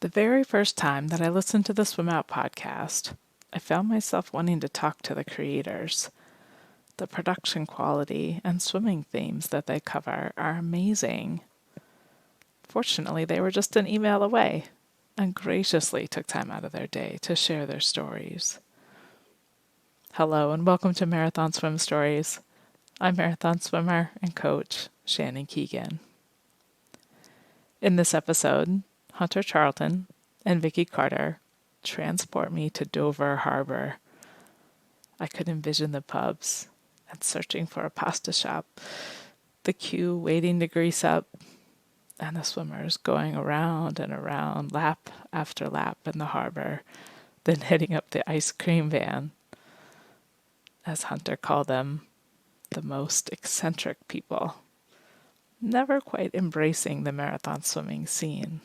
The very first time that I listened to the SwimOut podcast, I found myself wanting to talk to the creators. The production quality and swimming themes that they cover are amazing. Fortunately, they were just an email away and graciously took time out of their day to share their stories. Hello and welcome to Marathon Swim Stories. I'm marathon swimmer and coach Shannon Keegan. In this episode, Hunter Charlton and Vicky Carter transport me to Dover Harbor. I could envision the pubs and searching for a pasta shop, the queue waiting to grease up, and the swimmers going around and around, lap after lap in the harbor, then hitting up the ice cream van. As Hunter called them, the most eccentric people, never quite embracing the marathon swimming scene.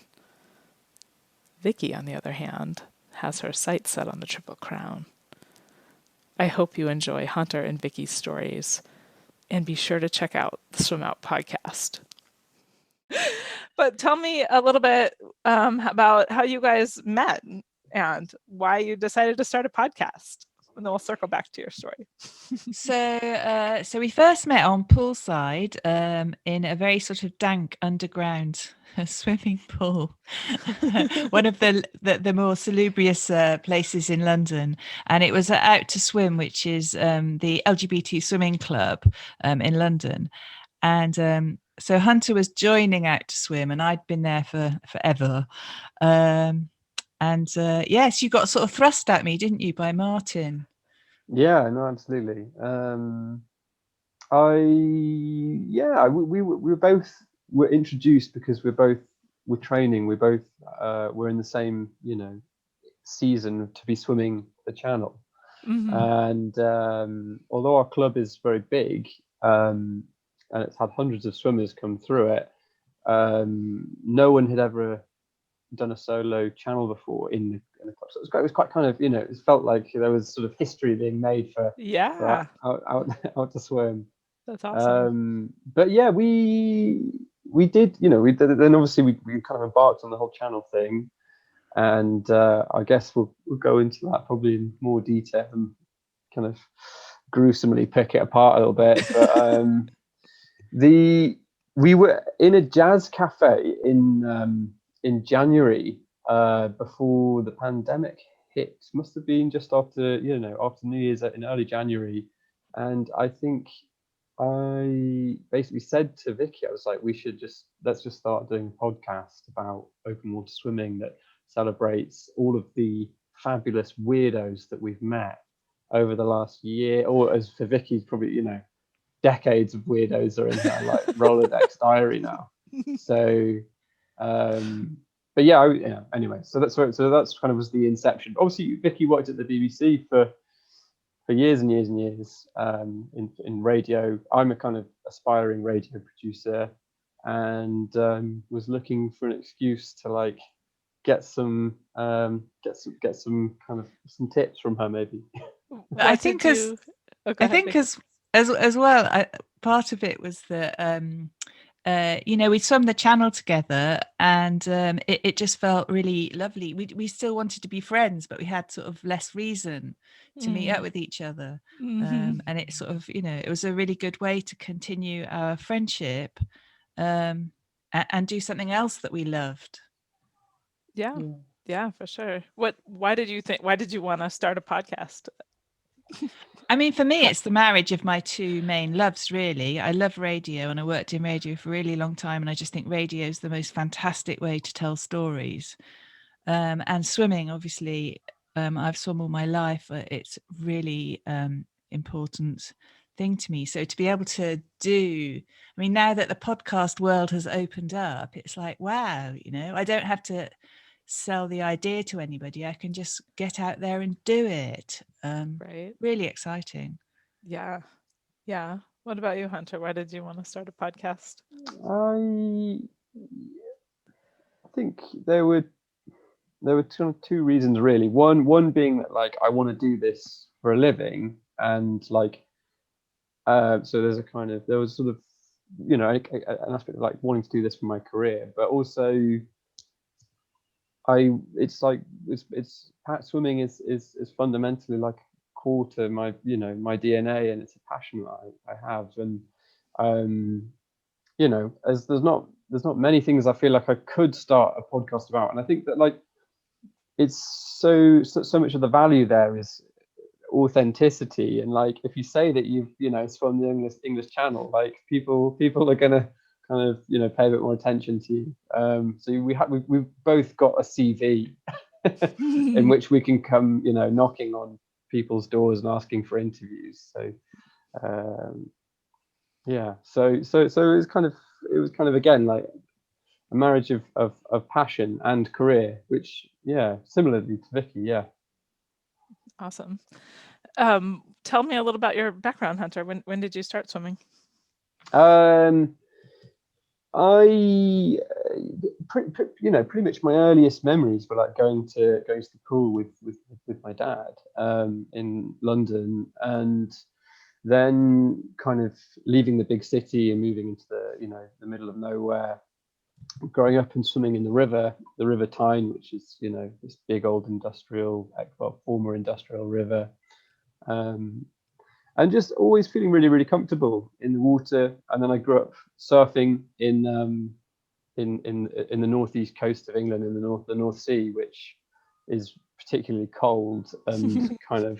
Vicky, on the other hand, has her sights set on the Triple Crown. I hope you enjoy Hunter and Vicky's stories, and be sure to check out the SwimOut podcast. But tell me a little bit about how you guys met and why you decided to start a podcast. And then we'll circle back to your story. So we first met on poolside in a very sort of dank underground swimming pool, one of the more salubrious places in London, and it was at Out to Swim, which is the LGBT swimming club in London, and so Hunter was joining Out to Swim, and I'd been there for forever. Yes, you got sort of thrust at me, didn't you, by Martin? Yeah, no, absolutely. We were introduced because we're training. We're in the same season to be swimming the channel. Mm-hmm. And although our club is very big, and it's had hundreds of swimmers come through it, no one had ever done a solo channel before in the club. So it was quite kind of, it felt like there was sort of history being made for out to swim. That's awesome. But yeah, we did, we did. Then obviously we kind of embarked on the whole channel thing, and I guess we'll go into that probably in more detail and kind of gruesomely pick it apart a little bit. But we were in a jazz cafe in January, before the pandemic hit. Must have been just after New Year's, in early January. And I think I basically said to Vicky, I was like, let's just start doing a podcast about open water swimming that celebrates all of the fabulous weirdos that we've met over the last year, or as for Vicky's, probably decades of weirdos are in her like Rolodex diary now. So but anyway, so that's kind of was the inception. Obviously Vicky worked at the BBC for years and years and years, in radio. I'm a kind of aspiring radio producer, and was looking for an excuse to like get some kind of some tips from her, maybe. I think as well, part of it was that we swum the channel together, and it just felt really lovely. We still wanted to be friends, but we had sort of less reason to meet up with each other. And it sort of, it was a really good way to continue our friendship, and do something else that we loved. Yeah, for sure. Why did you want to start a podcast? I mean, for me, it's the marriage of my two main loves, really. I love radio, and I worked in radio for a really long time. And I just think radio is the most fantastic way to tell stories. And swimming, obviously, I've swum all my life. It's really important thing to me. So to be able to do, I mean, now that the podcast world has opened up, it's like, wow, I don't have to sell the idea to anybody. I can just get out there and do it. Right. Really exciting. Yeah. What about you, Hunter? Why did you want to start a podcast? I think there were two reasons, really. One being that like I want to do this for a living, and like so there was sort of an aspect of like wanting to do this for my career, but also it's like swimming is fundamentally like core to my my DNA, and it's a passion that I have. And as there's not many things I feel like I could start a podcast about. And I think that like it's so much of the value there is authenticity. And like if you say that it's from the English Channel, like people are gonna kind of pay a bit more attention to you. So we've both got a CV in which we can come knocking on people's doors and asking for interviews. So so it was kind of again like a marriage of passion and career, which similarly to Vicky. Awesome. Tell me a little about your background, Hunter. When did you start swimming? I pretty much my earliest memories were like going to the pool with my dad in London, and then kind of leaving the big city and moving into the middle of nowhere, growing up and swimming in the River Tyne, which is this big old former industrial river, and just always feeling really, really comfortable in the water. And then I grew up surfing in the northeast coast of England, in the North Sea, which is particularly cold and kind of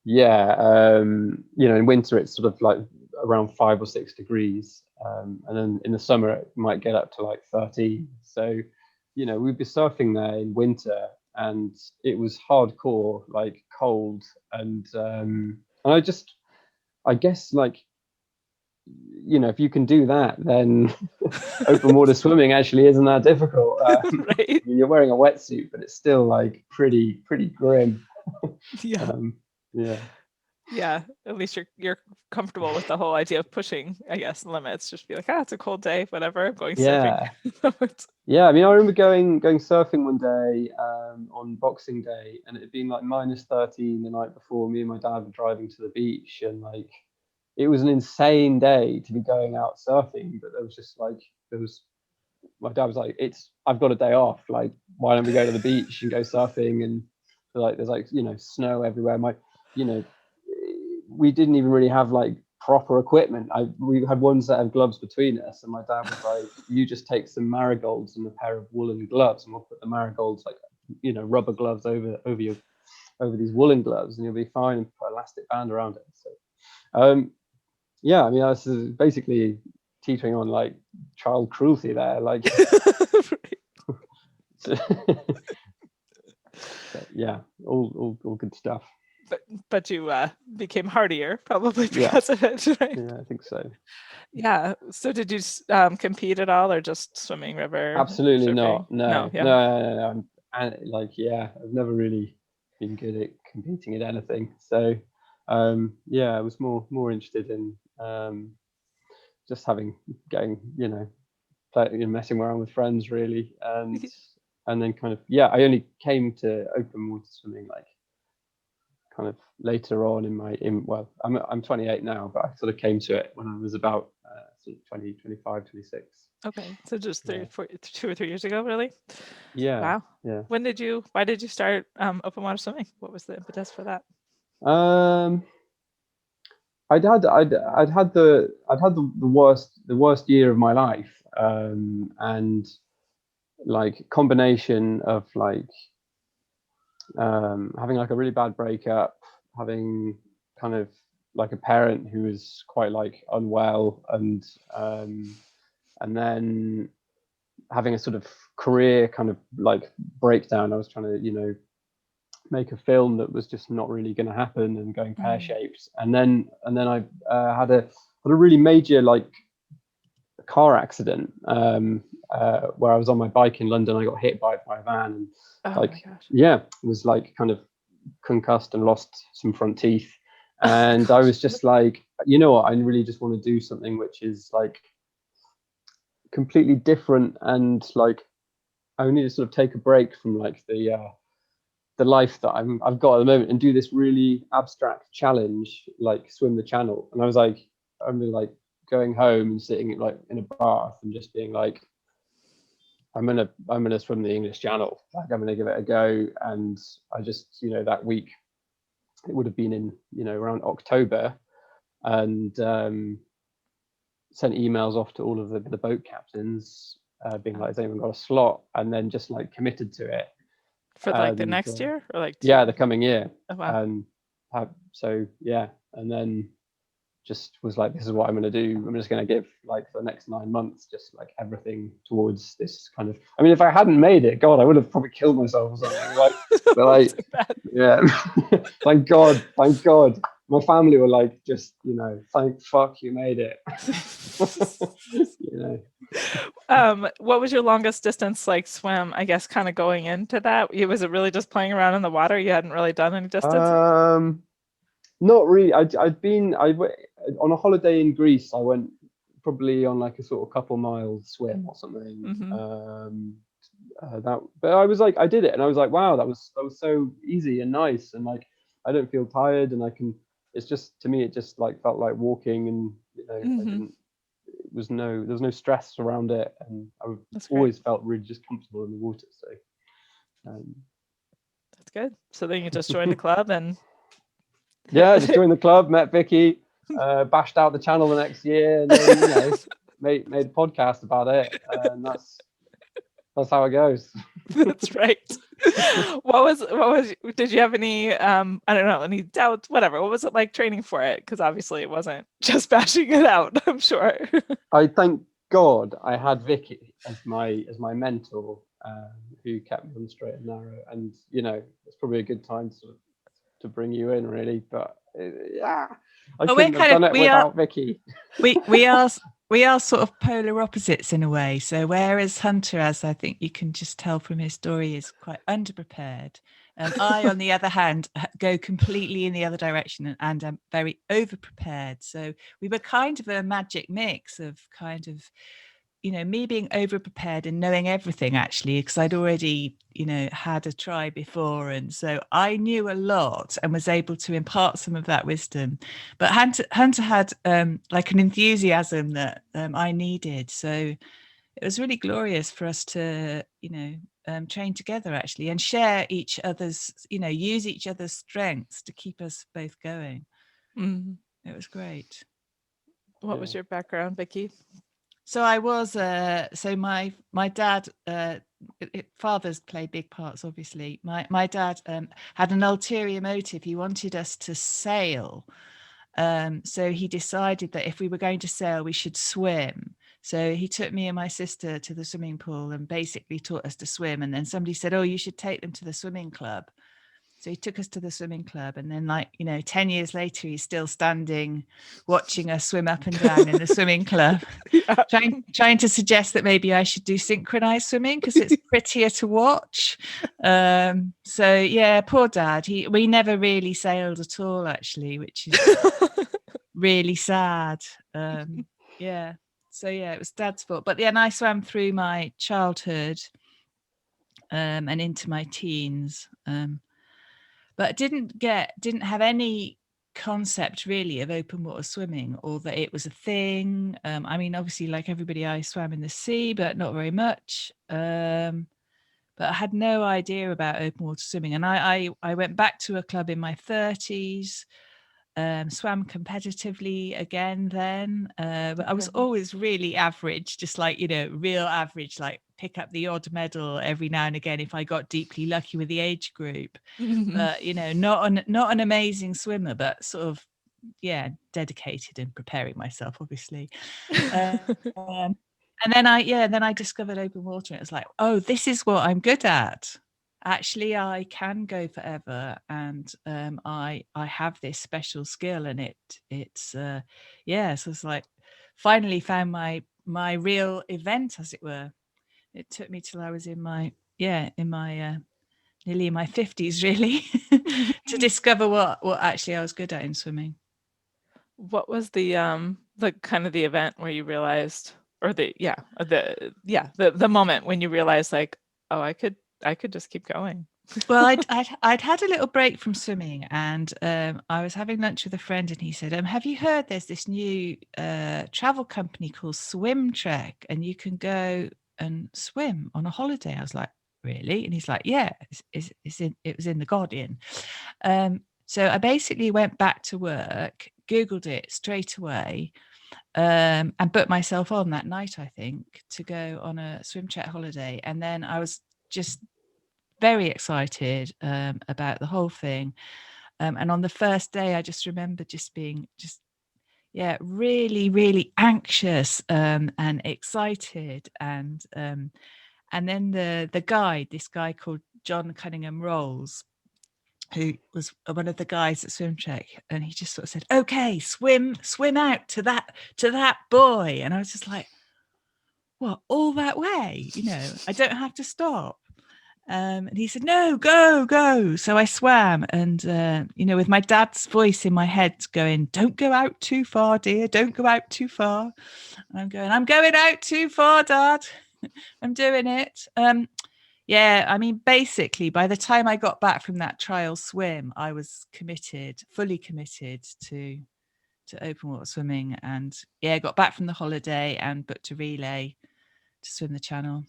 in winter it's sort of like around 5 or 6 degrees, and then in the summer it might get up to like 13. So we'd be surfing there in winter, and it was hardcore, like cold. And I guess like if you can do that, then open water swimming actually isn't that difficult. Right. I mean, you're wearing a wetsuit, but it's still like pretty grim. Yeah. Yeah, at least you're comfortable with the whole idea of pushing, I guess, limits. Just be like, it's a cold day, whatever, I'm going surfing. Yeah, I mean, I remember going surfing one day on Boxing Day, and it had been like -13 the night before. Me and my dad were driving to the beach, and like it was an insane day to be going out surfing. But my dad was like, I've got a day off, like why don't we go to the beach and go surfing? And like there's like snow everywhere. We didn't even really have like proper equipment. We had one set of gloves between us, and my dad was like, you just take some marigolds and a pair of woolen gloves, and we'll put the marigolds like rubber gloves over these woolen gloves, and you'll be fine, and put an elastic band around it. So I mean, this is basically teetering on like child cruelty there, like all good stuff. But you became hardier probably because of it, right? Yeah, I think so. Yeah. So did you compete at all, or just swimming, river? Absolutely surfing? not. No. I've never really been good at competing at anything. So I was more interested in just messing around with friends really, and then kind of I only came to open water swimming like kind of later on I'm 28 now, but I sort of came to it when I was about sort of 20, 25, 26. Okay, so just 2 or 3 years ago, really? Yeah. Wow. Yeah. Why did you start open water swimming? What was the impetus for that? I'd had the worst year of my life, and like combination of like having like a really bad breakup, having kind of like a parent who was quite like unwell, and then having a sort of career kind of like breakdown. I was trying to make a film that was just not really going to happen and going pear-shaped, and then I had a really major like car accident where I was on my bike in London. I got hit by a van, and was like kind of concussed and lost some front teeth. And I was just like, you know what, I really just want to do something which is like completely different, and like I need to sort of take a break from like the life that I've got at the moment, and do this really abstract challenge like swim the channel. And I was like, I'm like going home and sitting like in a bath and just being like, I'm gonna swim the English Channel. Like, I'm gonna give it a go. And I just, that week, it would have been in, around October, and sent emails off to all of the boat captains, being like, has anyone got a slot? And then just like committed to it. For like the And next year, or like the coming year. Oh, wow. And so yeah, and then just was like, this is what I'm going to do. I'm just going to give, like, for the next 9 months, just like everything towards this kind of. I mean, if I hadn't made it, God, I would have probably killed myself or something. Like, but like, So bad. yeah, thank God. My family were like, just, thank fuck you made it. What was your longest distance like swim? I guess kind of going into that, was it really just playing around in the water? You hadn't really done any distance? Not really. I'd been on a holiday in Greece. I went probably on like a sort of couple miles swim or something. But I was like, I did it, and I was like, wow, that was so easy and nice, and like I don't feel tired, and I can. It's just, to me, it just like felt like walking, and I didn't. There was no stress around it, and I always felt really just comfortable in the water. So that's good. So then you just joined the club and. Yeah, just joined the club, met Vicky, bashed out the channel the next year, and then made a podcast about it, and that's how it goes. That's right. What was? Did you have any? I don't know, any doubts? Whatever. What was it like training for it? Because obviously it wasn't just bashing it out, I'm sure. I thank God I had Vicky as my mentor, who kept me on the straight and narrow, and it's probably a good time to bring you in, really, but I couldn't have done it without Vicky. We are sort of polar opposites in a way. So whereas Hunter, as I think you can just tell from his story, is quite underprepared, I, on the other hand, go completely in the other direction and am very overprepared. So we were kind of a magic mix of kind of, me being overprepared and knowing everything, actually, because I'd already, had a try before. And so I knew a lot and was able to impart some of that wisdom. But Hunter had like an enthusiasm that I needed. So it was really glorious for us to, train together, actually, and share each other's, use each other's strengths to keep us both going. It was great. What was your background, Vicky? So I was, so my dad, fathers play big parts, obviously. My dad had an ulterior motive. He wanted us to sail. So he decided that if we were going to sail, we should swim. So he took me and my sister to the swimming pool and basically taught us to swim. And then somebody said, oh, you should take them to the swimming club. So he took us to the swimming club, and then 10 years later, he's still standing, watching us swim up and down in the swimming club, trying to suggest that maybe I should do synchronized swimming because it's prettier to watch. So yeah, poor Dad. We never really sailed at all, actually, which is really sad. Yeah. So yeah, it was Dad's fault. But then I swam through my childhood and into my teens. But didn't have any concept really of open water swimming, or that it was a thing. I mean, obviously, like everybody, I swam in the sea, but not very much. But I had no idea about open water swimming. And I went back to a club in my 30s, swam competitively again then. But I was always really average, just like, real average, like pick up the odd medal every now and again if I got deeply lucky with the age group. But, not an amazing swimmer, but sort of, dedicated in preparing myself, obviously. And then I discovered open water, and it was like, oh, this is what I'm good at. Actually, I can go forever, and I have this special skill, and it's so it's like finally found my real event, as it were. It took me till I was in my nearly in my 50s, really, to discover what actually I was good at in swimming. What was the kind of the event where you realized, or the moment when you realized, like, oh, I could just keep going? Well, I'd had a little break from swimming, and I was having lunch with a friend, and he said, have you heard there's this new travel company called SwimTrek, and you can go and swim on a holiday. I was like, really? And he's like, yeah, it was in the Guardian. So I basically went back to work, Googled it straight away, and booked myself on that night, I think, to go on a swim chat holiday. And then I was just very excited about the whole thing. And on the first day, I just remember just being really, really anxious and excited. And then the guide, this guy called John Cunningham Rolls, who was one of the guys at Swim Check, and he just sort of said, "Okay, swim out to that buoy." And I was just like, "What, all that way? I don't have to stop." And he said, "No, go." So I swam, and with my dad's voice in my head going, "Don't go out too far, dear. Don't go out too far." And I'm going out too far, Dad. I'm doing it. Yeah, I mean, basically, by the time I got back from that trial swim, I was fully committed to open water swimming. And yeah, got back from the holiday and booked a relay to swim the channel.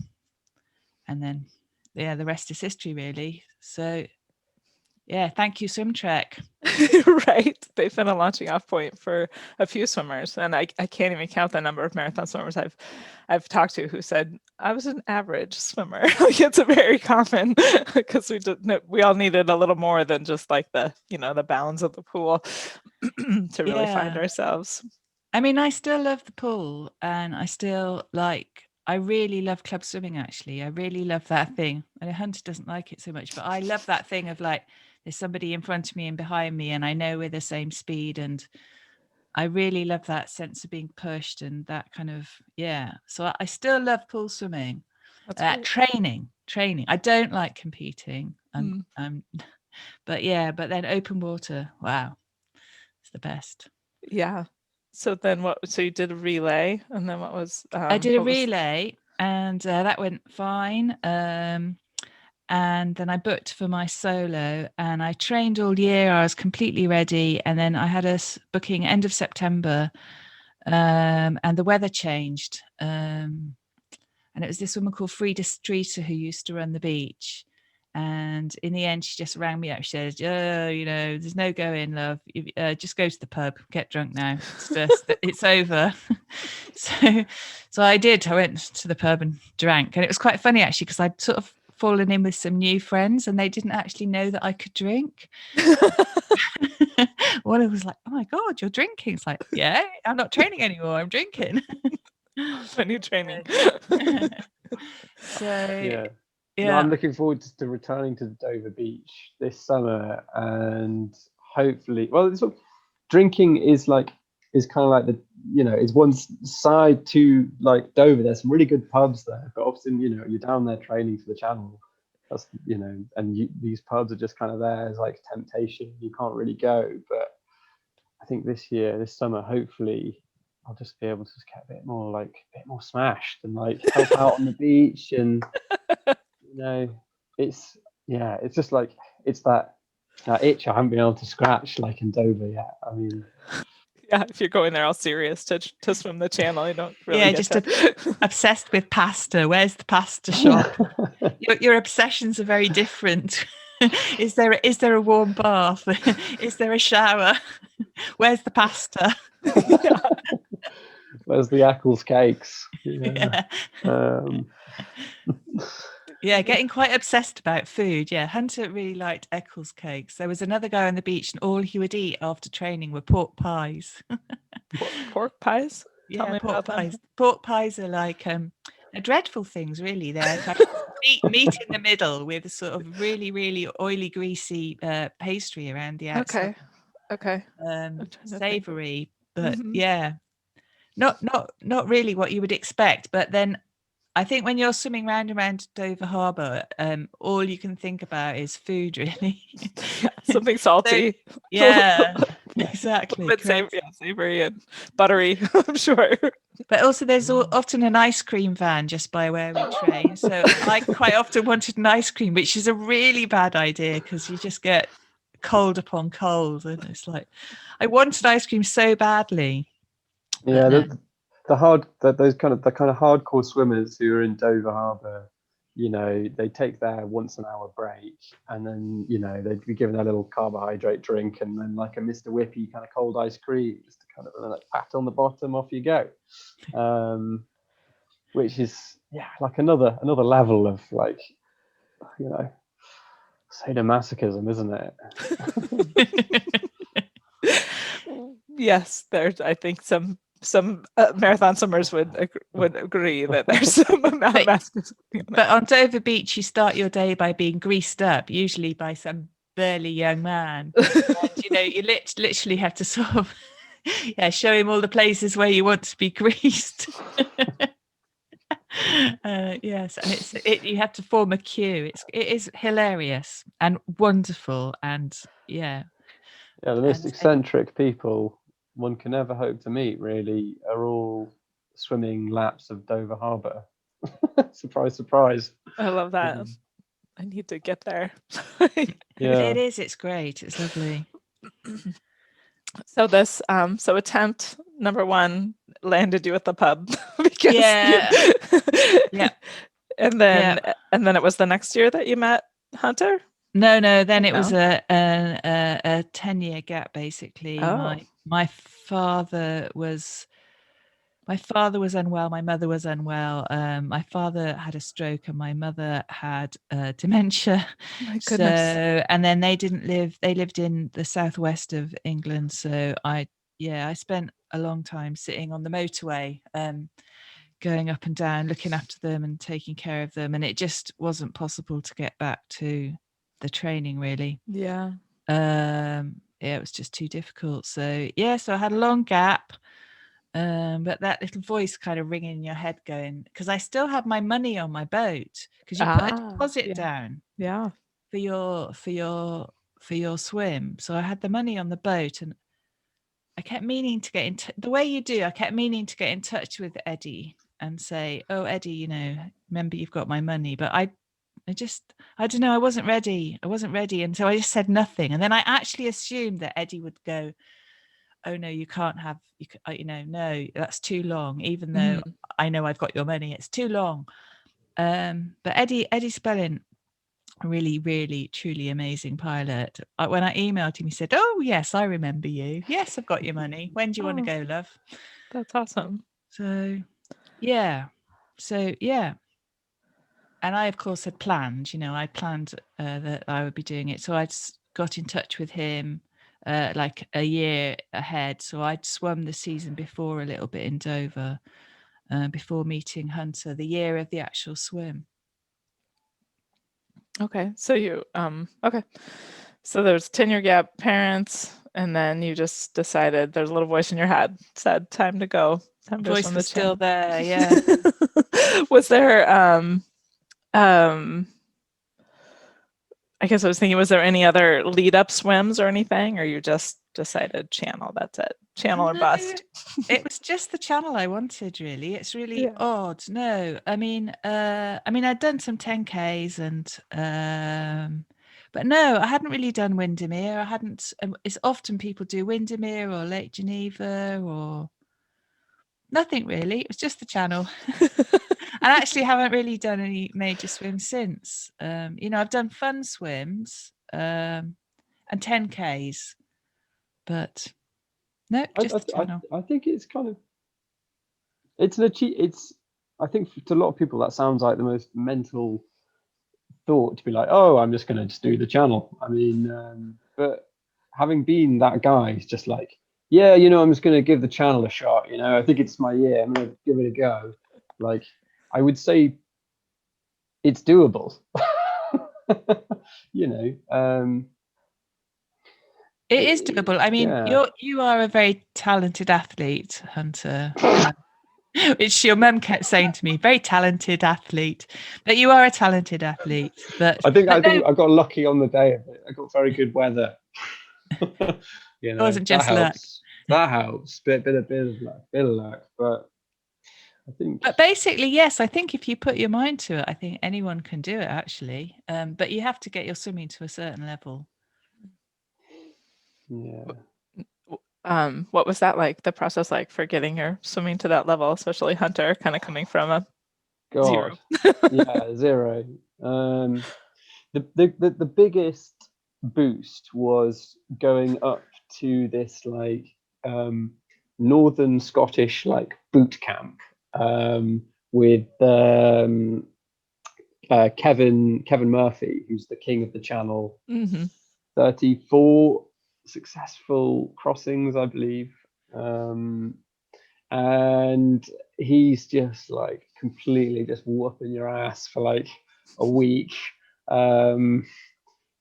And then, yeah, the rest is history, really. So, yeah, thank you, Swim Trek. Right. They've been a launching off point for a few swimmers. And I can't even count the number of marathon swimmers I've talked to who said, I was an average swimmer. Like, it's a very common, because we all needed a little more than just like the bounds of the pool to really find ourselves. I mean, I still love the pool, and I really love club swimming, actually. I really love that thing. And Hunter doesn't like it so much, but I love that thing of like, there's somebody in front of me and behind me, and I know we're the same speed. And I really love that sense of being pushed and that kind of, yeah. So I still love pool swimming. Training. I don't like competing. But then open water, wow, it's the best. Yeah. So then so you did a relay, and then what was... I did a relay, and that went fine. And then I booked for my solo, and I trained all year. I was completely ready. And then I had a booking end of September, and the weather changed. And it was this woman called Frida Streeter who used to run the beach. And in the end, she just rang me up. She said, there's no going, love. Just go to the pub, get drunk now. It's over. So I did. I went to the pub and drank. And it was quite funny, actually, because I'd sort of fallen in with some new friends, and they didn't actually know that I could drink. One of them was like, "Oh my God, you're drinking." It's like, yeah, I'm not training anymore. I'm drinking. When you're training. So yeah. No, I'm looking forward to returning to Dover Beach this summer, and hopefully, drinking is kind of like it's one side to like Dover. There's some really good pubs there, but often you're down there training for the channel. That's and these pubs are just kind of there as like temptation. You can't really go, but I think this summer, hopefully, I'll just be able to just get a bit more smashed and like help out on the beach. And it's just like it's that itch I haven't been able to scratch like in Dover yet. I mean, yeah, if you're going there all serious to swim the channel, you don't really obsessed with pasta. Where's the pasta shop? Your obsessions are very different. Is there a warm bath? Is there a shower? Where's the pasta? Where's the Eccles cakes? Yeah, getting quite obsessed about food. Yeah, Hunter really liked Eccles cakes. There was another guy on the beach, and all he would eat after training were pork pies. Pork pies? Yeah, pork pies. Pork pies are like they're dreadful things, really. They're like meat in the middle with a sort of really, really oily, greasy pastry around the outside. Okay. Savoury, but yeah, not really what you would expect. But then I think when you're swimming round and round Dover Harbour, all you can think about is food, really. Something salty. So, yeah, exactly. But savoury and buttery, I'm sure. But also there's often an ice cream van just by where we train. So I quite often wanted an ice cream, which is a really bad idea because you just get cold upon cold. And it's like, I wanted ice cream so badly. Yeah, those kind of hardcore swimmers who are in Dover Harbour, they take their once an hour break, and then they'd be given a little carbohydrate drink, and then like a Mr. Whippy kind of cold ice cream, just to kind of like pat on the bottom, off you go, which is like another level of like sadomasochism, isn't it? Yes, there's. I think some marathon swimmers would agree that there's some amount of masochism. But on Dover Beach, you start your day by being greased up, usually by some burly young man. And, you literally have to sort of show him all the places where you want to be greased. Yes, and you have to form a queue. It is hilarious and wonderful, and the most eccentric people one can ever hope to meet really are all swimming laps of Dover Harbour. Surprise, surprise. I love that. I need to get there. It is. It's great. It's lovely. So this, attempt number 1 landed you at the pub because and then it was the next year that you met Hunter. No. Then it was a 10-year gap basically. Oh. My father was unwell. My mother was unwell. My father had a stroke, and my mother had dementia. My goodness. So, and then they didn't live. They lived in the southwest of England. So I spent a long time sitting on the motorway, going up and down, looking after them and taking care of them. And it just wasn't possible to get back to the training, really. Yeah. It was just too difficult. So so I had a long gap. But that little voice kind of ringing in your head going, because I still had my money on my boat, because you put a deposit down for your swim. So I had the money on the boat, and I kept meaning to get in the way you do. I kept meaning to get in touch with Eddie and say, "Oh, Eddie, remember you've got my money." But I don't know. I wasn't ready. And so I just said nothing. And then I actually assumed that Eddie would go, "Oh no, you can't have, no, that's too long. Even though I know I've got your money, it's too long." But Eddie Spelling, really, really, truly amazing pilot. When I emailed him, he said, "Oh yes, I remember you. Yes, I've got your money. When do you want to go, love?" That's awesome. So, and I of course had planned. I planned that I would be doing it. So I got in touch with him. Like a year ahead. So I'd swum the season before a little bit in Dover, before meeting Hunter, the year of the actual swim. Okay. So you, so there's 10-year gap, parents, and then you just decided, there's a little voice in your head said, time to go. Voice was still there. Yeah. Was there, I guess I was thinking, was there any other lead up swims or anything, or you just decided channel, that's it, channel or bust? It was just the channel I wanted, really. It's really odd. No, I mean, I'd done some 10Ks and, but no, I hadn't really done Windermere. I hadn't, it's often people do Windermere or Lake Geneva or nothing really. It was just the channel. I actually haven't really done any major swims since. I've done fun swims and 10Ks, but no, just the channel. I think it's kind of, I think to a lot of people that sounds like the most mental thought, to be like, oh, I'm just going to just do the channel. I mean, but having been that guy, it's just like, yeah, I'm just going to give the channel a shot. I think it's my year. I'm going to give it a go. Like, I would say it's doable. It is doable. I mean, you are a very talented athlete, Hunter. Which your mum kept saying to me, very talented athlete. But you are a talented athlete. But I think I got lucky on the day of it. I got very good weather. It wasn't just luck. That helps. Bit of luck. But I think. But basically, yes, I think if you put your mind to it, I think anyone can do it actually. But you have to get your swimming to a certain level. Yeah. What was that like, the process like for getting your swimming to that level, especially Hunter, kind of coming from a God, zero? yeah, zero. The biggest boost was going up to this like northern Scottish like boot camp with Kevin Murphy, who's the king of the channel. Mm-hmm. 34 successful crossings, I believe. And he's just like completely just whooping your ass for like a week.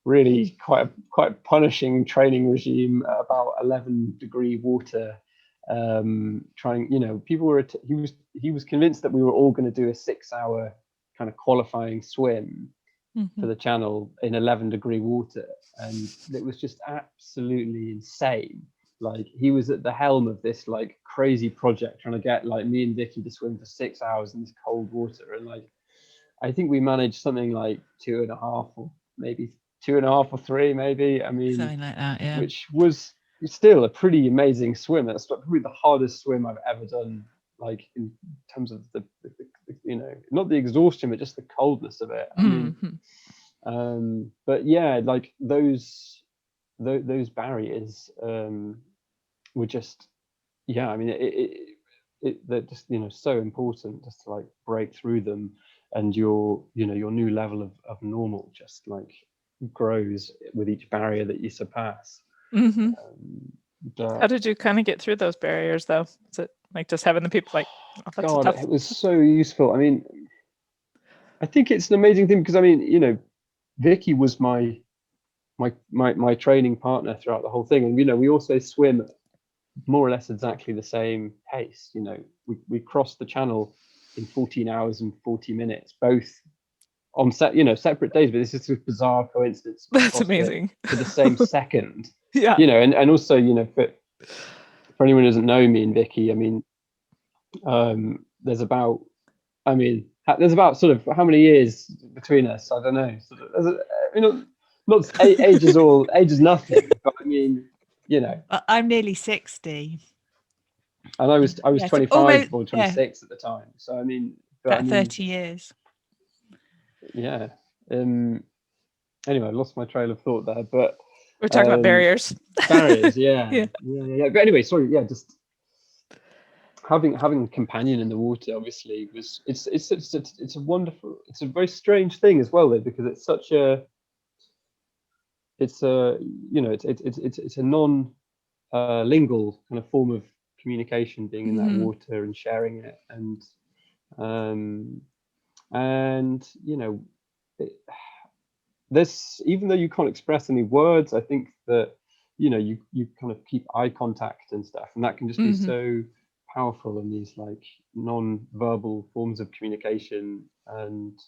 Really quite punishing training regime at about 11-degree water. Trying, people were he was convinced that we were all going to do a 6-hour kind of qualifying swim Mm-hmm. for the channel in 11-degree water, and it was just absolutely insane. Like, he was at the helm of this like crazy project trying to get like me and Vicky to swim for 6 hours in this cold water, and like I think we managed something like 2.5 or maybe 2.5 or 3 maybe. I mean, Something like that, yeah. which was still a pretty amazing swim. That's probably the hardest swim I've ever done, like in terms of the not the exhaustion but just the coldness of it. I mean, but yeah, like those barriers were just, yeah, I mean they're just so important just to like break through them, and your new level of normal just like grows with each barrier that you surpass. How did you kind of get through those barriers though? Is it like just having the people like, oh, that's God, tough. it was so useful. I mean, I think it's an amazing thing because I mean, Vicky was my training partner throughout the whole thing, and we also swim more or less exactly the same pace. We crossed the channel in 14 hours and 40 minutes, both on separate days, but this is a bizarre coincidence. That's amazing. To the same second. Yeah. And also, for anyone who doesn't know me and Vicky, I mean, there's about sort of how many years between us? I don't know. Sort of, not age is nothing, but I mean, I'm nearly 60. And I was 25 or 26 at the time. So I mean, about 30 years. Yeah. Anyway, I lost my trail of thought there, but we're talking about barriers. Barriers, yeah. Yeah. But anyway, sorry, yeah, just having a companion in the water obviously it's a wonderful, it's a very strange thing as well though, because it's such a it's a non lingual kind of form of communication, being in that water and sharing it, and there's, even though you can't express any words, I think that you kind of keep eye contact and stuff, and that can just be so powerful in these like non-verbal forms of communication. And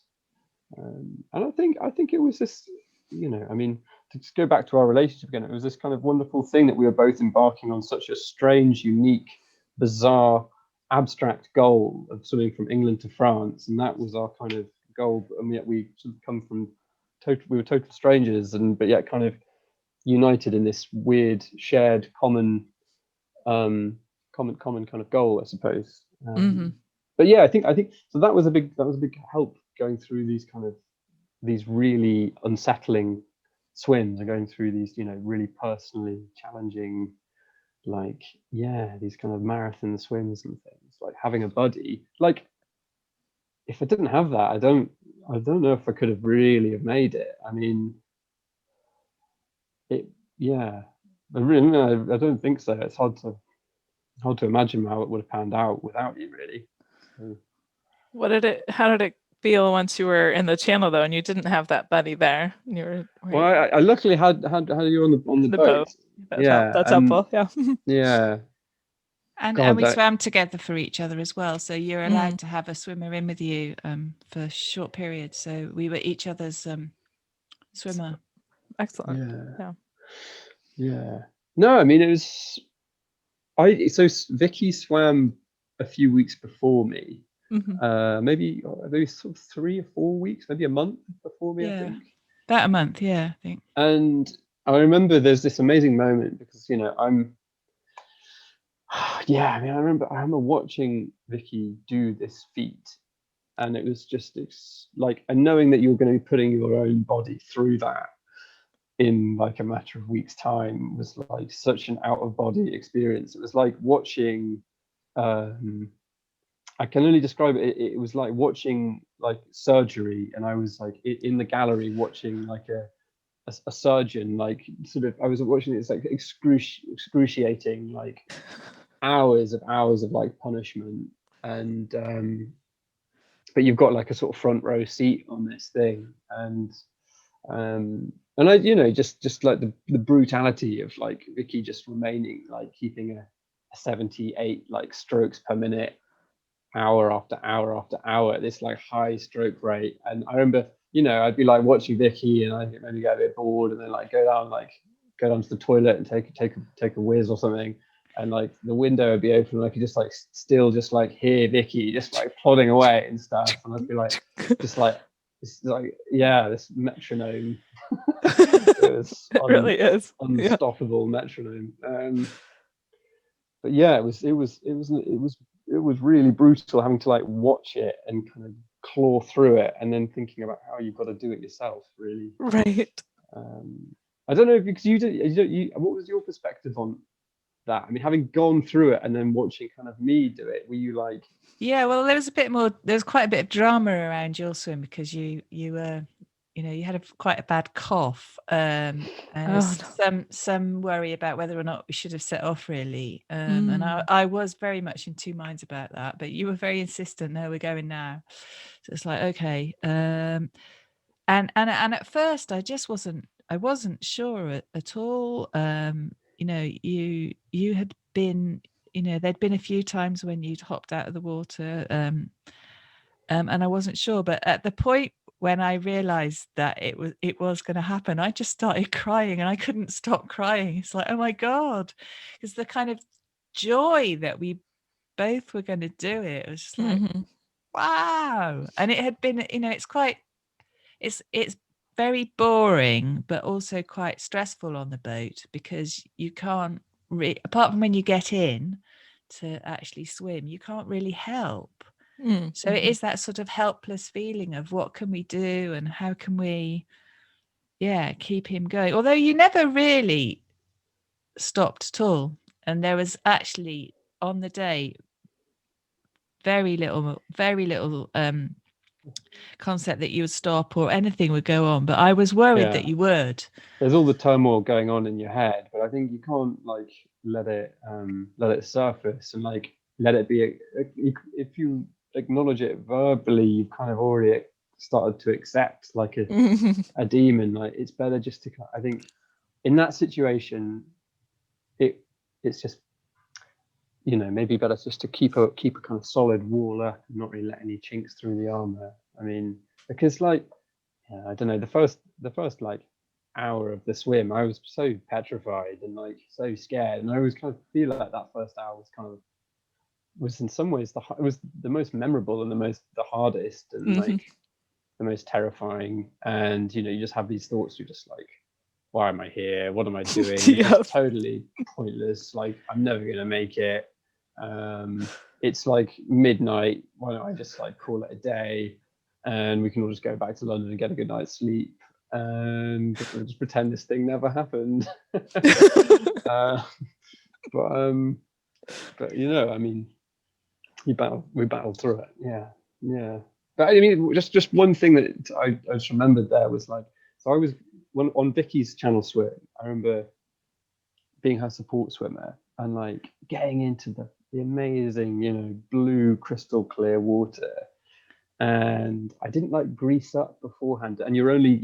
I think it was this, I mean, to just go back to our relationship again, it was this kind of wonderful thing that we were both embarking on such a strange, unique, bizarre, abstract goal of swimming from England to France, and that was our kind of goal. And yet we sort of come from we were total strangers, but yet kind of united in this weird shared common kind of goal, I suppose. But yeah, I think so. That was a big help going through these really unsettling swims, and going through these really personally challenging, like, yeah, these kind of marathon swims and things. Like having a buddy. Like, if I didn't have that, I don't know if I could have really have made it. I mean, yeah, I don't think so. It's hard to imagine how it would have panned out without you, really. How did it feel once you were in the channel though, and you didn't have that buddy there? And you were well, I luckily had you on the boat. That's helpful. Yeah. Yeah. And we swam together for each other as well. So you're allowed to have a swimmer in with you for short periods. So we were each other's swimmer. Excellent. Yeah. No, I mean, it was. So Vicky swam a few weeks before me. Maybe sort of 3 or 4 weeks, maybe a month before me. I think about a month. Yeah, I think. And I remember there's this amazing moment because Yeah, I mean, I remember watching Vicky do this feat, and it was just like, and knowing that you're going to be putting your own body through that in like a matter of weeks' time was like such an out of body experience. It was like watching. I can only describe it. It was like watching like surgery, and I was like in the gallery watching like a surgeon, like sort of. I was watching this like excruciating like hours of like punishment, and but you've got like a sort of front row seat on this thing, and I, just like the brutality of like Vicky just remaining like keeping a 78 like strokes per minute, hour after hour after hour, this like high stroke rate. And I remember, I'd be like watching Vicky, and I maybe get a bit bored, and then like go down to the toilet and take a whiz or something, and like the window would be open, and I could just like still just like hear Vicky just like plodding away and stuff, and I'd be like just like this metronome. It was It really is. Yeah. unstoppable metronome. But yeah, it was really brutal having to like watch it and kind of claw through it, and then thinking about how you've got to do it yourself, really. Right. I don't know, because what was your perspective on that? I mean, having gone through it and then watching kind of me do it, were you like? Yeah, well, there was quite a bit of drama around your swim because you had quite a bad cough, and there's some worry about whether or not we should have set off, really. And I was very much in two minds about that, but you were very insistent. No, we're going now. So it's like, okay. And at first I just wasn't sure at all. You had been, there'd been a few times when you'd hopped out of the water, and I wasn't sure. But at the point when I realized that it was going to happen, I just started crying, and I couldn't stop crying. It's like, oh my God, because the kind of joy that we both were going to do it was just like, wow. And it had been, it's very boring, but also quite stressful on the boat, because you can't apart from when you get in to actually swim, you can't really help. So it is that sort of helpless feeling of what can we do and how can we keep him going, although you never really stopped at all. And there was actually on the day very little concept that you would stop or anything would go on, but I was worried that you would. There's all the turmoil going on in your head, but I think you can't like let it surface and like let it be if you acknowledge it verbally, you've kind of already started to accept like a demon. Like, it's better just to, I think in that situation, it's just, maybe better just to keep a kind of solid wall up and not really let any chinks through the armor. I mean, because like, I don't know, the first like hour of the swim, I was so petrified and like so scared, and I always kind of feel like that first hour was in some ways it was the most memorable and the hardest and like the most terrifying. And you just have these thoughts, you're just like, why am I here? What am I doing? It's totally pointless. Like, I'm never gonna make it. It's like midnight. Why don't I just like call it a day, and we can all just go back to London and get a good night's sleep, and we'll just pretend this thing never happened. But I mean, we battled through it. Yeah. But I mean, just one thing that I just remembered there was like, so I was on Vicky's channel swim. I remember being her support swimmer and like getting into the amazing, blue crystal clear water. And I didn't like grease up beforehand. And you're only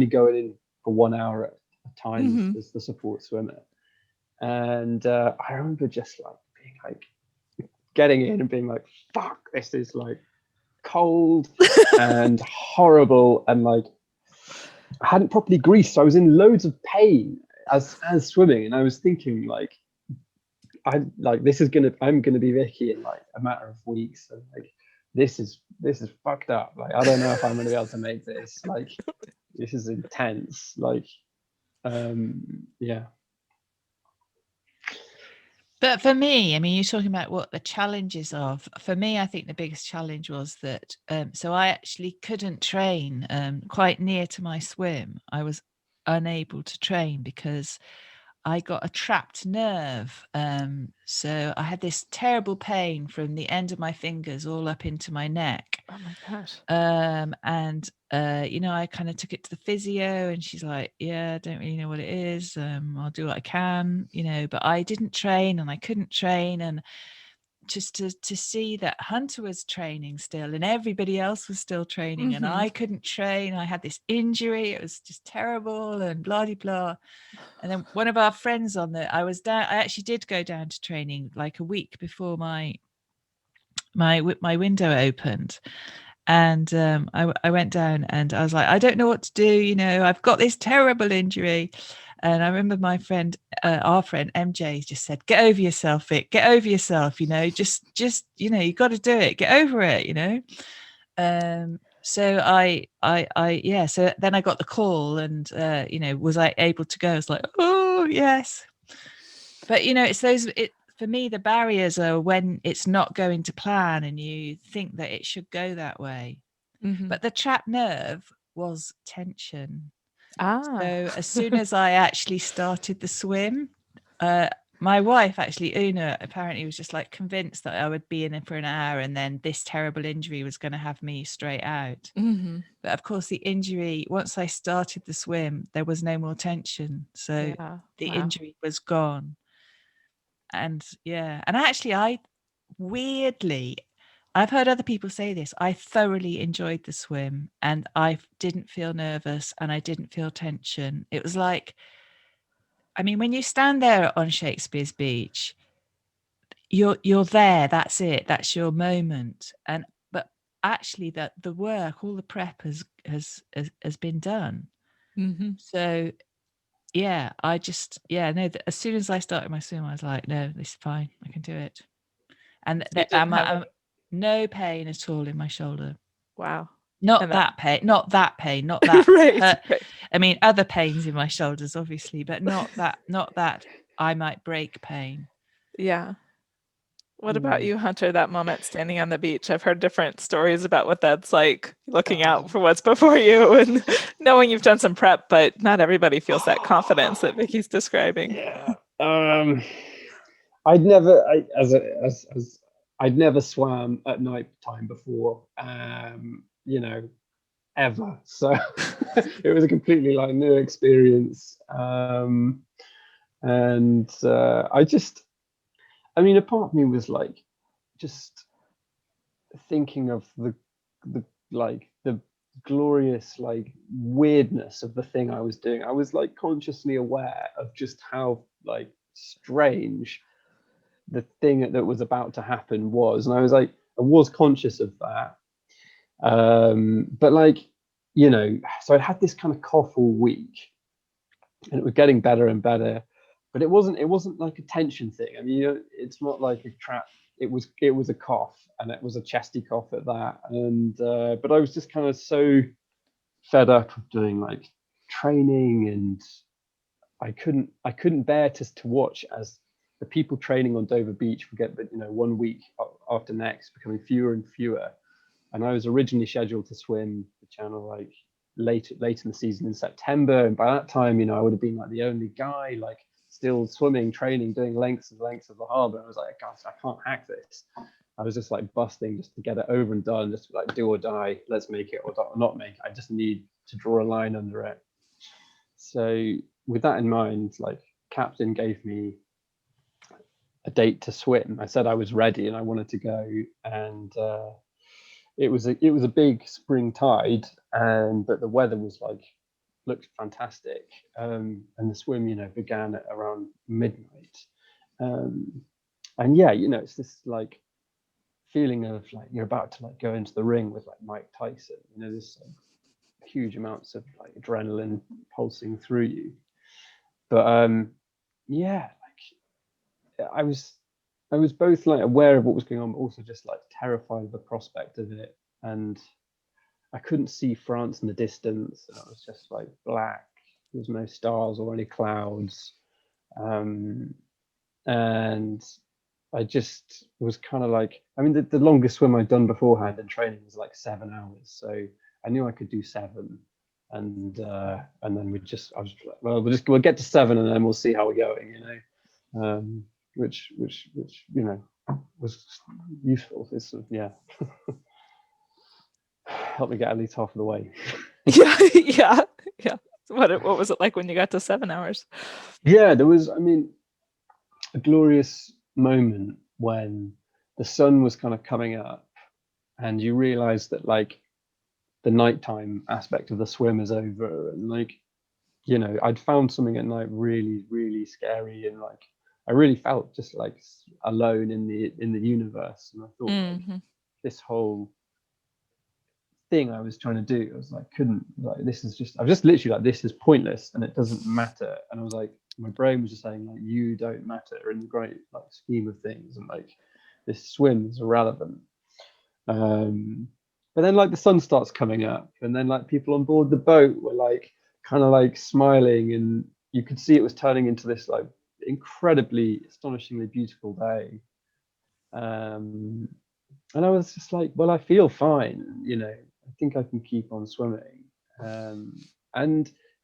going in for 1 hour at a time as the support swimmer. And I remember just like being like getting in and being like, fuck, this is like cold and horrible, and like I hadn't properly greased, so I was in loads of pain as swimming, and I was thinking like, I'm gonna be Vicky in like a matter of weeks, and like this is fucked up. Like, I don't know if I'm gonna be able to make this. Like, this is intense. Like, yeah. But for me, I mean, you're talking about what the challenges are. For me, I think the biggest challenge was that, so I actually couldn't train quite near to my swim. I was unable to train because I got a trapped nerve. So I had this terrible pain from the end of my fingers all up into my neck. Oh my gosh. And I kind of took it to the physio, and she's like, yeah, I don't really know what it is. I'll do what I can, but I didn't train and I couldn't train. And just to see that Hunter was training still and everybody else was still training and I couldn't train. I had this injury. It was just terrible and blah, blah, blah. And then one of our friends I actually did go down to training like a week before my window opened. And I went down and I was like, I don't know what to do. I've got this terrible injury. And I remember my friend, our friend MJ, just said, "Get over yourself, Vic. Get over yourself. Just you got to do it. Get over it. So So then I got the call, and was I able to go? I was like, oh yes. But it's those. For me, the barriers are when it's not going to plan and you think that it should go that way. But the trapped nerve was tension. So as soon as I actually started the swim, my wife, actually, Una, apparently was just like convinced that I would be in it for an hour and then this terrible injury was going to have me straight out. But of course, the injury, once I started the swim, there was no more tension. So the injury was gone. And actually, I've heard other people say this, I thoroughly enjoyed the swim and I didn't feel nervous and I didn't feel tension. It was like, I mean, when you stand there on Shakespeare's Beach, you're there, that's it, that's your moment. But actually the work, all the prep has been done. So I just, no, as soon as I started my swim, I was like, no, this is fine. I can do it. And I'm no pain at all in my shoulder. Wow. Not that pain. Right. I mean, other pains in my shoulders, obviously, but not that I might break pain. Yeah. What about you, Hunter, that moment standing on the beach? I've heard different stories about what that's like, looking out for what's before you and knowing you've done some prep, but not everybody feels that confidence that Vicky's describing. Yeah. I'd never, I'd never swam at night time before, ever. So it was a completely new experience. I mean, a part of me was just thinking of the glorious weirdness of the thing I was doing. I was consciously aware of just how strange the thing that was about to happen was, and I was conscious of that. But so I'd had this kind of cough all week, and it was getting better and better. But it wasn't like a tension thing. I mean, it's not like a trap. It was a cough, and it was a chesty cough at that. And but I was just kind of so fed up of doing training, and I couldn't bear to watch as the people training on Dover Beach would get 1 week after next becoming fewer and fewer. And I was originally scheduled to swim the channel late in the season in September, and by that time I would have been the only guy still swimming, training, doing lengths and lengths of the harbour. I was like, gosh, I can't hack this. I was just busting just to get it over and done, just do or die, let's make it or not make it. I just need to draw a line under it. So with that in mind, captain gave me a date to swim. I said I was ready and I wanted to go, and it was a big spring tide, but the weather was looked fantastic, and the swim began at around midnight, and it's this feeling of you're about to go into the ring with Mike Tyson. There's huge amounts of adrenaline pulsing through you, but I was both aware of what was going on, but also just terrified of the prospect of it. And I couldn't see France in the distance, and it was just black. There was no stars or any clouds. and I just was kind of like, I mean, the longest swim I'd done beforehand in training was like 7 hours, so I knew I could do 7, and then I was like, well, we'll get to 7, and then we'll see how we're going, which was useful. It's sort of, yeah, helped me get at least half of the way. yeah. What was it like when you got to 7 hours? Yeah, there was, I mean, a glorious moment when the sun was kind of coming up, and you realize that like the nighttime aspect of the swim is over, and like, I'd found something at night really, really scary, and like I really felt just like alone in the universe, and I thought like this whole thing I was trying to do, I was like, I was just literally like, this is pointless and it doesn't matter. And I was like, my brain was just saying like, you don't matter in the great like scheme of things, and like this swim is irrelevant. But then like the sun starts coming up, and then like people on board the boat were like kind of like smiling, and you could see it was turning into this like incredibly astonishingly beautiful day. And I was just like, well, I feel fine, I think I can keep on swimming.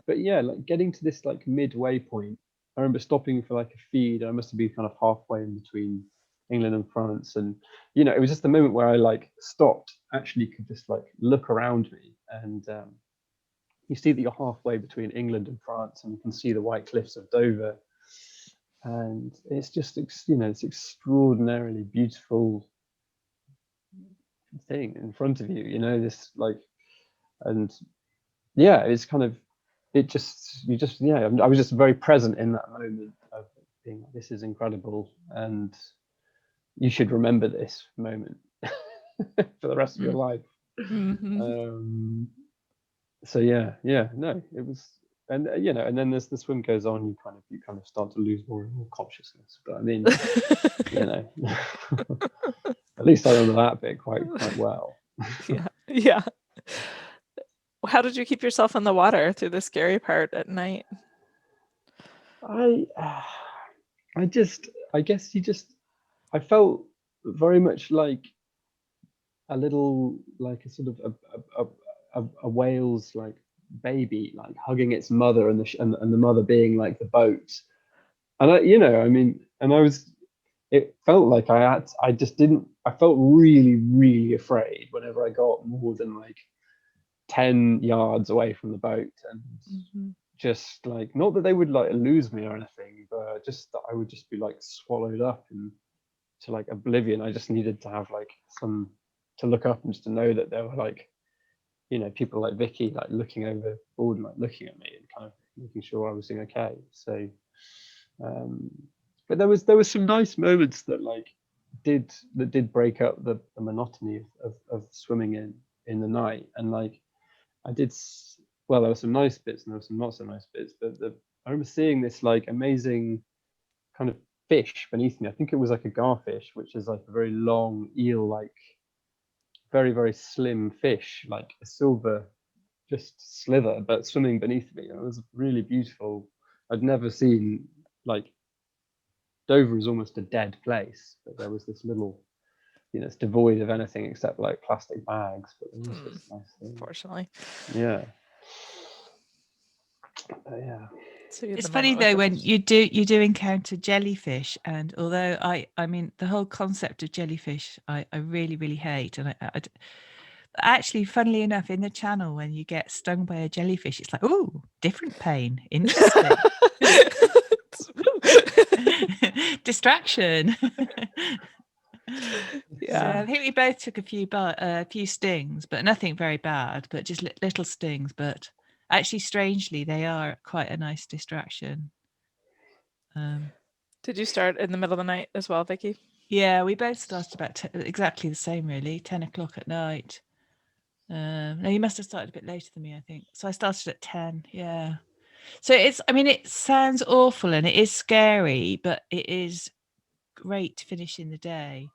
But yeah, like getting to this like midway point, I remember stopping for like a feed. I must have been kind of halfway in between England and France, and it was just the moment where I like stopped, actually could just like look around me, and you see that you're halfway between England and France, and you can see the white cliffs of Dover, and it's just it's extraordinarily beautiful thing in front of you, this like, and yeah, it's kind of, I was just very present in that moment of being like, this is incredible, and you should remember this moment for the rest of your life. So yeah, no, it was, and and then as the swim goes on, you kind of start to lose more and more consciousness. But I mean, at least I remember that bit quite well. Yeah. How did you keep yourself in the water through the scary part at night? I felt very much like a little, like a sort of a whale's like baby, like hugging its mother, and the mother being like the boat. And it felt like I felt really, really afraid whenever I got more than like 10 yards away from the boat, and just like, not that they would like lose me or anything, but just that I would just be like swallowed up into like oblivion. I just needed to have like some to look up, and just to know that there were like, people like Vicky like looking overboard and like looking at me and kind of making sure I was doing okay. So but there was some nice moments that did break up the monotony of swimming in the night. And like there were some nice bits and there were some not so nice bits, but I remember seeing this like amazing kind of fish beneath me. I think it was like a garfish, which is like a very long eel, like very, very slim fish, like a silver just slither, but swimming beneath me. It was really beautiful. I'd never seen, like, Dover is almost a dead place, but there was this little, it's devoid of anything except like plastic bags, but there was this nice thing. Unfortunately. Yeah. Yeah. So it's funny though when you do encounter jellyfish, and although I mean the whole concept of jellyfish I really, really hate, and I actually, funnily enough, in the channel when you get stung by a jellyfish, it's like, oh, different pain, interesting. Distraction. Yeah. So I think we both took a few stings, but nothing very bad, but just little stings. But actually, strangely, they are quite a nice distraction. Did you start in the middle of the night as well, Vicky? Yeah, we both started about exactly the same, really, 10 o'clock at night. No, you must have started a bit later than me, I think. So I started at 10, yeah. So it sounds awful and it is scary, but it is great to finish in the day.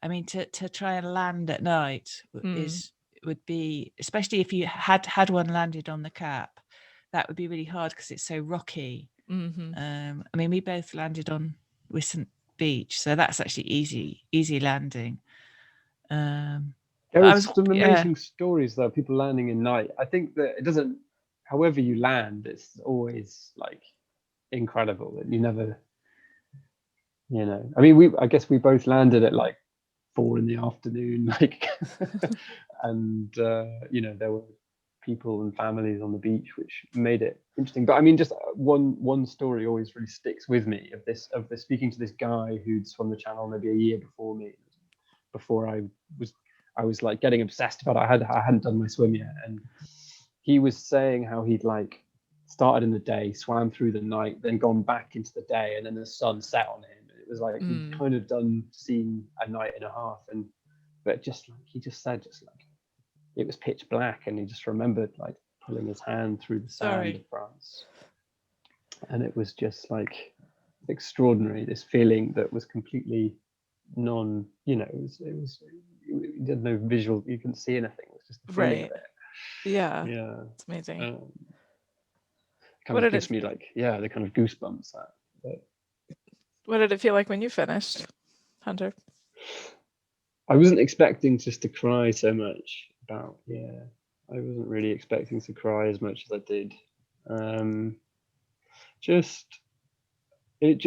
I mean, to try and land at night would be, especially if you had one landed on the cap, that would be really hard because it's so rocky. I mean, we both landed on Wissant Beach, so that's actually easy landing. There was some amazing stories though, people landing in night. I think that it doesn't, however you land, it's always like incredible that you never, I mean, I guess we both landed at like 4 p.m, like, and there were people and families on the beach, which made it interesting. But I mean, just one story always really sticks with me of this speaking to this guy who'd swum the channel maybe a year before me, before I was like getting obsessed about it. I hadn't done my swim yet, and he was saying how he'd like started in the day, swam through the night, then gone back into the day, and then the sun set on him. It was like he'd kind of seen a night and a half, but just like he just said, just like it was pitch black, and he just remembered like pulling his hand through the sand of France, and it was just like extraordinary. This feeling that was completely it was you did no visual, you couldn't see anything. It was just the feeling of it. Yeah, it's amazing. Kind of gives me like the kind of goosebumps. What did it feel like when you finished, Hunter? I wasn't expecting just to cry so much. I wasn't really expecting to cry as much as I did. It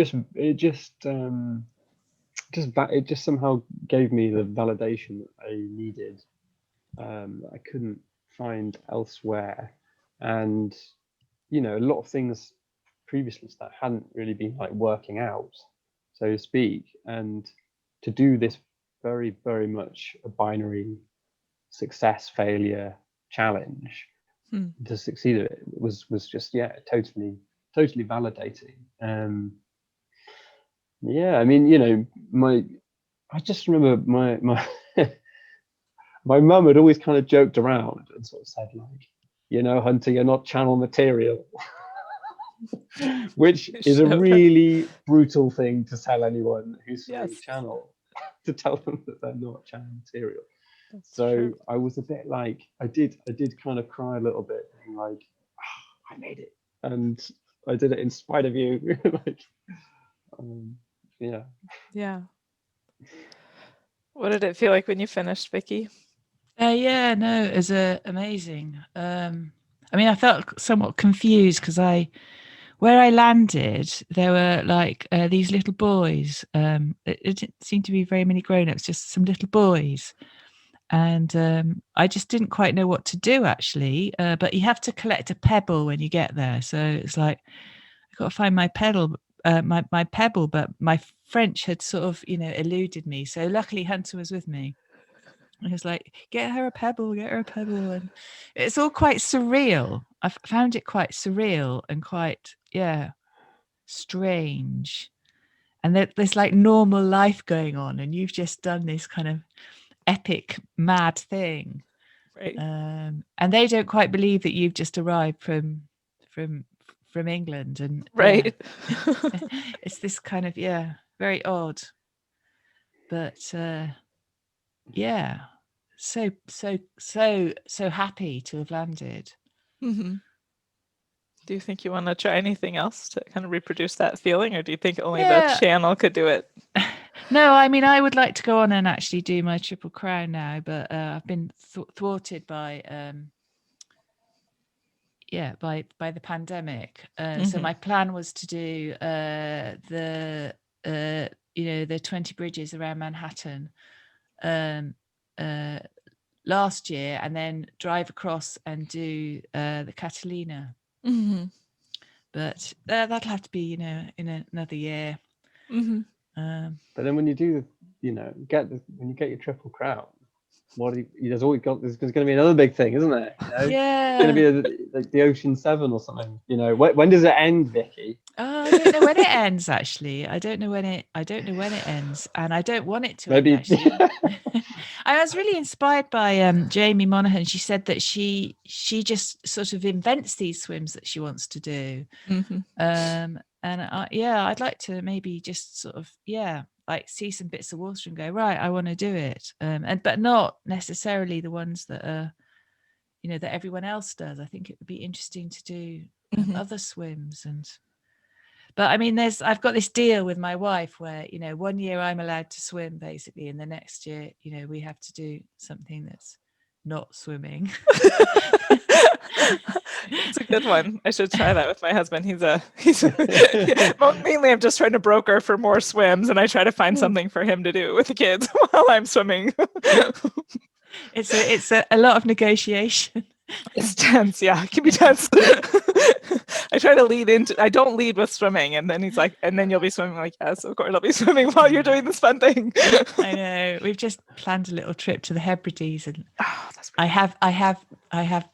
just somehow gave me the validation that I needed, that I couldn't find elsewhere. And a lot of things previously that hadn't really been like working out, so to speak, and to do this very, very much a binary success failure challenge, to succeed at it was just totally validating. I mean, I just remember my my mum had always kind of joked around and sort of said like, Hunter, you're not channel material. Which is a really brutal thing to tell anyone who's through channel, to tell them that they're not channel material. That's true. I was a bit like, I did kind of cry a little bit, being like, I made it, and I did it in spite of you. Like, yeah. What did it feel like when you finished, Vicky? It was amazing. I mean, I felt somewhat confused because where I landed, there were like these little boys. It didn't seem to be very many grown-ups, just some little boys. And I just didn't quite know what to do, actually. But you have to collect a pebble when you get there. So it's like, I've got to find my pebble, but my French had sort of, eluded me. So luckily Hunter was with me. He was like, get her a pebble. And it's all quite surreal. I found it quite surreal and quite, strange. And there's like normal life going on, and you've just done this kind of epic, mad thing. Right. And they don't quite believe that you've just arrived from England. And right. It's this kind of, very odd. But so happy to have landed. Mm-hmm. Do you think you want to try anything else to kind of reproduce that feeling, or do you think only the channel could do it? No, I mean, I would like to go on and actually do my Triple Crown now, but I've been thwarted by the pandemic. So my plan was to do the 20 bridges around Manhattan last year, and then drive across and do the Catalina. Mm-hmm. But that'll have to be, in another year. Mm-hmm. But then when you do, when you get your Triple Crown, there's going to be another big thing, isn't there? Yeah. It's going to be like the Ocean 7 or something. When does it end, Vicky? I don't know when it ends. Actually, I don't know when it ends, and I don't want it to end. Actually, I was really inspired by Jamie Monaghan. She said that she just sort of invents these swims that she wants to do. Mm-hmm. And I'd like to maybe just sort of like see some bits of water and go, right, I want to do it. But not necessarily the ones that are, that everyone else does. I think it would be interesting to do other swims. But I mean, I've got this deal with my wife where, 1 year I'm allowed to swim basically, and the next year, we have to do something that's not swimming. It's a good one. I should try that with my husband. He's mainly I'm just trying to broker for more swims, and I try to find something for him to do with the kids while I'm swimming. It's a lot of negotiation. It's tense. Yeah, it can be tense. I try to lead into, I don't lead with swimming. And then he's like, and then you'll be swimming. Like, yes, of course, I'll be swimming while you're doing this fun thing. I know. We've just planned a little trip to the Hebrides, and that's I have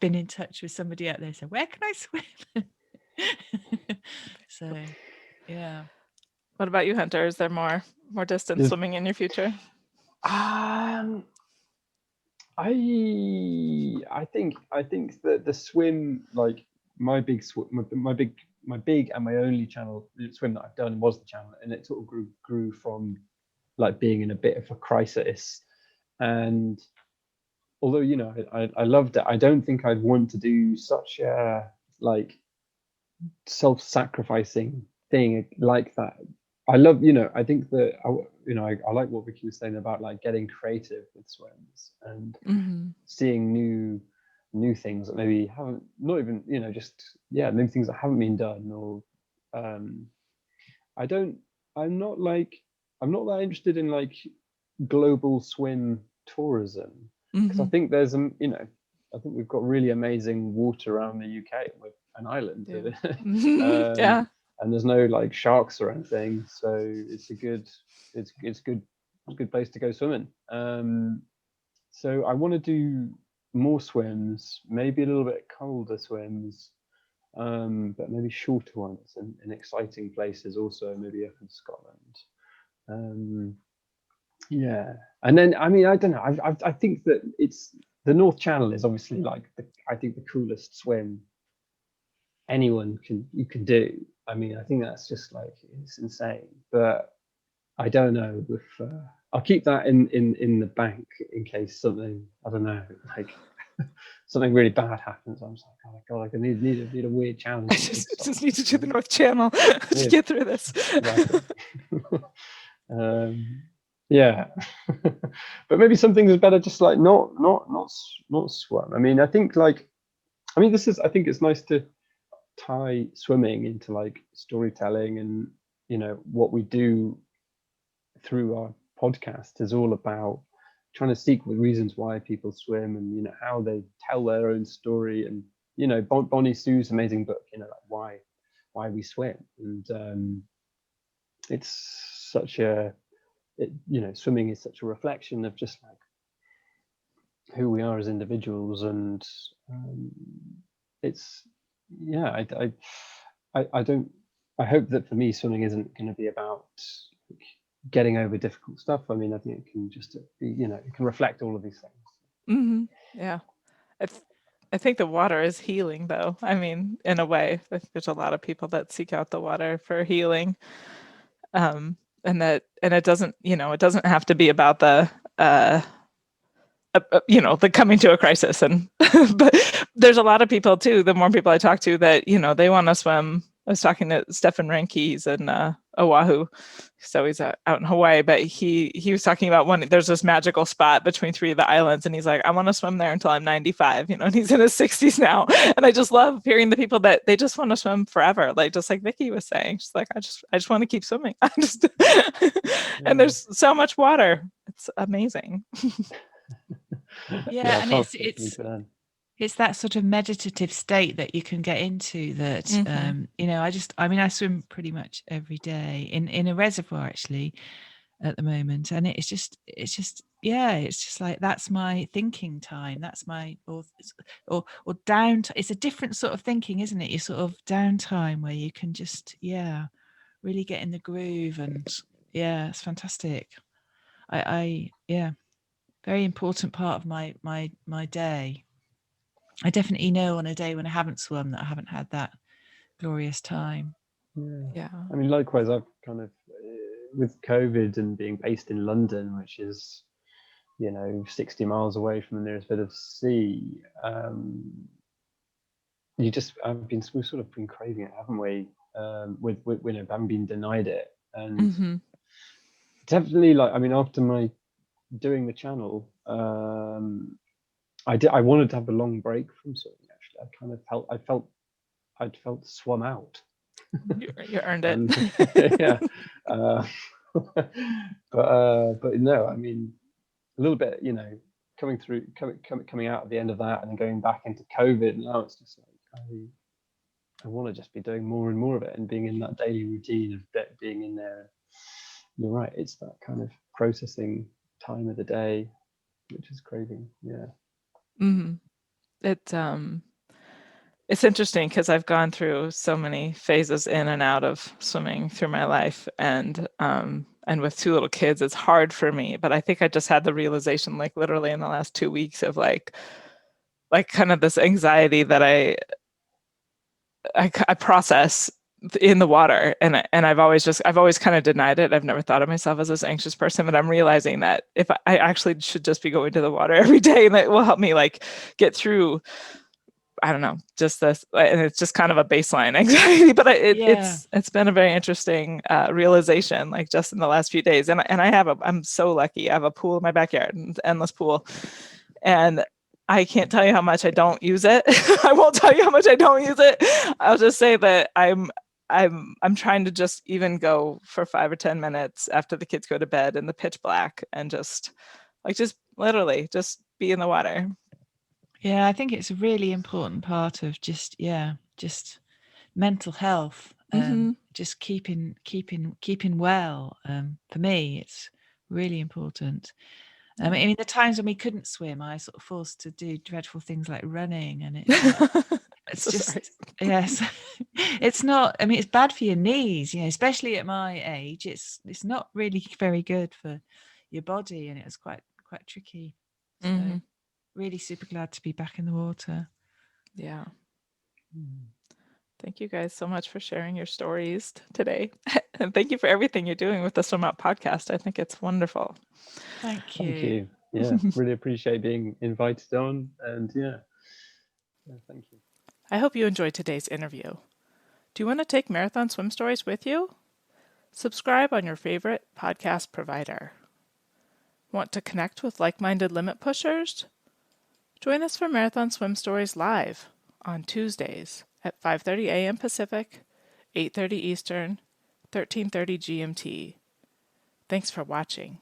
been in touch with somebody out there. So where can I swim? So, yeah. What about you, Hunter? Is there more distance swimming in your future? I think that the swim, like my big and my only channel swim that I've done was the channel, and it sort of grew from like being in a bit of a crisis. And although I loved it, I don't think I'd want to do such a like self-sacrificing thing like that. I love, I think that I like what Vicky was saying about like getting creative with swims and seeing new things that maybe haven't, not even, maybe things that haven't been done, or I'm not that interested in like global swim tourism, because I think there's I think we've got really amazing water around the UK. We're an island. Yeah. And there's no like sharks or anything, so it's a good place to go swimming. So I want to do more swims, maybe a little bit colder swims, but maybe shorter ones in exciting places also, maybe up in Scotland. Yeah, and then I mean, I don't know. I think that it's the North Channel is obviously like I think the coolest swim you can do. I mean, I think that's just like, it's insane. But I don't know if I'll keep that in the bank in case something, I don't know, like something really bad happens. I'm just like, oh my god, I need a weird challenge. I just need to do the North Channel to get through this. Exactly. Yeah. But maybe something is better just like not swim. I mean, I think it's nice to tie swimming into like storytelling, and what we do through our podcast is all about trying to seek the reasons why people swim, and how they tell their own story. And Bonnie Sue's amazing book, like why we swim, and it's such swimming is such a reflection of just like who we are as individuals. And it's I hope that for me swimming isn't going to be about getting over difficult stuff. I mean, I think it can just be, it can reflect all of these things. Yeah, I think the water is healing, though. I mean, in a way, I think there's a lot of people that seek out the water for healing, and it doesn't have to be about the the coming to a crisis. And but there's a lot of people too, the more people I talk to, that they want to swim. I was talking to Stefan Renke, he's in Oahu, so he's out in Hawaii, but he was talking about there's this magical spot between 3 of the islands, and he's like, I want to swim there until I'm 95, and he's in his 60s now. And I just love hearing the people that they just want to swim forever, like just like Vicky was saying. She's like, I just want to keep swimming. And there's so much water, it's amazing. Yeah, and it's that sort of meditative state that you can get into that I swim pretty much every day in a reservoir actually at the moment, and it's just like, that's my thinking time, that's my or down. It's a different sort of thinking, isn't it? Your sort of downtime where you can just really get in the groove, and it's fantastic. I very important part of my day. I definitely know on a day when I haven't swum that I haven't had that glorious time. Yeah. I mean, likewise, I've kind of with COVID and being based in London, which is 60 miles away from the nearest bit of sea, we've sort of been craving it, haven't we? with you know, having been denied it. And Mm-hmm. definitely, like, I mean, after my doing the channel, I wanted to have a long break from swimming. Actually, I kind of I'd felt swum out. You earned it. And yeah, uh, but no, I mean, a little bit, you know, coming out at the end of that, and then going back into COVID. Now it's just like I want to just be doing more and more of it, and being in that daily routine of being in there. You're right, it's that kind of processing time of the day, which is craving. Yeah. Mm-hmm. It's interesting because I've gone through so many phases in and out of swimming through my life, and with two little kids, it's hard for me. But I think I just had the realization, like literally in the last 2 weeks, of like kind of this anxiety that I process in the water, and I've always kind of denied it. I've never thought of myself as this anxious person, but I'm realizing that if I actually should just be going to the water every day, and that will help me like get through, I don't know, just this, and it's just kind of a baseline anxiety. But it's been a very interesting realization, like just in the last few days. And I'm so lucky. I have a pool in my backyard, an endless pool, and I can't tell you how much I don't use it. I won't tell you how much I don't use it. I'll just say that I'm trying to just even go for 5 or 10 minutes after the kids go to bed in the pitch black, and just literally just be in the water. Yeah, I think it's a really important part of just mental health. Mm-hmm. Just keeping well. For me, it's really important. I mean, the times when we couldn't swim, I sort of forced to do dreadful things like running, and it's So just sorry. yes, it's not. I mean, it's bad for your knees, you know, especially at my age. It's not really very good for your body, and it was quite tricky. So Mm-hmm. really super glad to be back in the water. Yeah. Thank you guys so much for sharing your stories today. And thank you for everything you're doing with the SwimOut podcast. I think it's wonderful. Thank you. Thank you. Yeah, really appreciate being invited on, and yeah, thank you. I hope you enjoyed today's interview. Do you want to take marathon swim stories with you? Subscribe on your favorite podcast provider. Want to connect with like-minded limit pushers? Join us for Marathon Swim Stories live on Tuesdays at 5:30 a.m. Pacific, 8:30 Eastern, 13:30 GMT. Thanks for watching.